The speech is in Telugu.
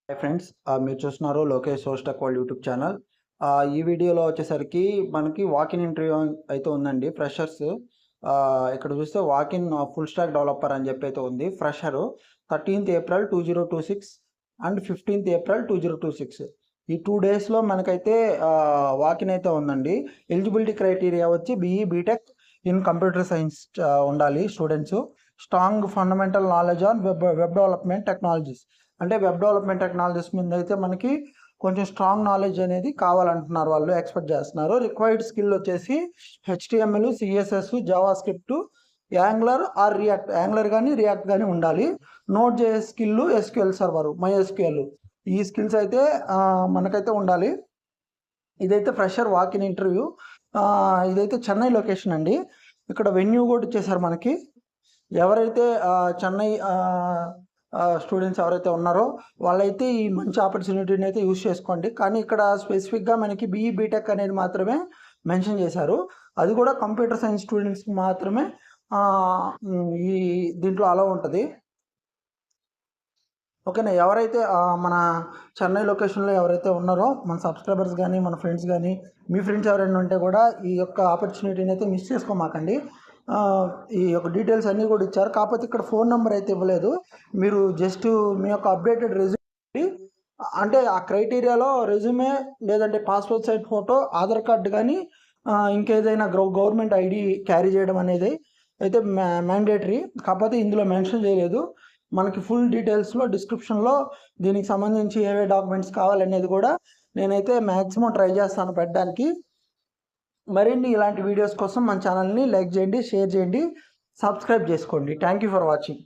హాయ్ ఫ్రెండ్స్, మీరు చూస్తున్నారు లోకేష్ సోస్టెక్ వరల్డ్ యూట్యూబ్ ఛానల్. ఈ వీడియోలో వచ్చేసరికి మనకి వాకిన్ ఇంటర్వ్యూ అయితే ఉందండి. ఫ్రెషర్స్ ఇక్కడ చూస్తే వాకిన్ ఫుల్ స్టాక్ డెవలపర్ అని చెప్పి అయితే ఉంది. Fresher 13th April 2026 and 15th April 2026 ఈ 2 డేస్లో మనకైతే వాకిన్ అయితే ఉందండి. ఎలిజిబిలిటీ క్రైటీరియా వచ్చి BE BTech in computer science ఉండాలి students. Strong fundamental knowledge on web development technologies, అంటే వెబ్ డెవలప్మెంట్ టెక్నాలజీస్ మీద అయితే మనకి కొంచెం స్ట్రాంగ్ నాలెడ్జ్ అనేది కావాలంటున్నారు, వాళ్ళు ఎక్స్పెక్ట్ చేస్తున్నారు. రిక్వైర్డ్ స్కిల్ వచ్చేసి HTML, CSS, JavaScript, Angular or React, Angular కానీ రియాక్ట్ కానీ ఉండాలి. Node JS skill, SQL server, MySQL, ఈ స్కిల్స్ అయితే మనకైతే ఉండాలి. ఇదైతే ఫ్రెషర్ వాకిన్ ఇంటర్వ్యూ. ఇదైతే చెన్నై లొకేషన్ అండి. ఇక్కడ వెన్యూ కూడా ఇచ్చేసారు మనకి. ఎవరైతే చెన్నై స్టూడెంట్స్ ఎవరైతే ఉన్నారో వాళ్ళైతే ఈ మంచి ఆపర్చునిటీని అయితే యూజ్ చేసుకోండి. కానీ ఇక్కడ స్పెసిఫిక్గా మనకి బీఈ బీటెక్ అనేది మాత్రమే మెన్షన్ చేశారు. అది కూడా కంప్యూటర్ సైన్స్ స్టూడెంట్స్కి మాత్రమే ఈ దీంట్లో అలా ఉంటుంది. ఓకేనా. ఎవరైతే మన చెన్నై లొకేషన్లో ఎవరైతే ఉన్నారో మన సబ్స్క్రైబర్స్ కానీ మన ఫ్రెండ్స్ కానీ, మీ ఫ్రెండ్స్ ఎవరైనా ఉంటే కూడా ఈ యొక్క ఆపర్చునిటీని అయితే మిస్ చేసుకోమాకండి. ఈ యొక్క డీటెయిల్స్ అన్నీ కూడా ఇచ్చారు. కాకపోతే ఇక్కడ ఫోన్ నెంబర్ అయితే ఇవ్వలేదు. మీరు జస్ట్ మీ యొక్క అప్డేటెడ్ రెజ్యూమే, అంటే ఆ క్రైటీరియాలో రెజ్యూమే లేదంటే passport size photo, Aadhaar card కానీ ఇంకేదైనా గవర్నమెంట్ ఐడి క్యారీ చేయడం అనేది అయితే మ్యాండేటరీ. కాకపోతే ఇందులో మెన్షన్ చేయలేదు. మనకి ఫుల్ డీటెయిల్స్లో డిస్క్రిప్షన్లో దీనికి సంబంధించి ఏవే డాక్యుమెంట్స్ కావాలనేది కూడా నేనైతే మ్యాక్సిమం ట్రై చేస్తాను పెట్టడానికి. మరిన్ని ఇలాంటి వీడియోస్ కోసం మన ఛానల్ని లైక్ చేయండి, షేర్ చేయండి, సబ్స్క్రైబ్ చేసుకోండి. Thank you for watching.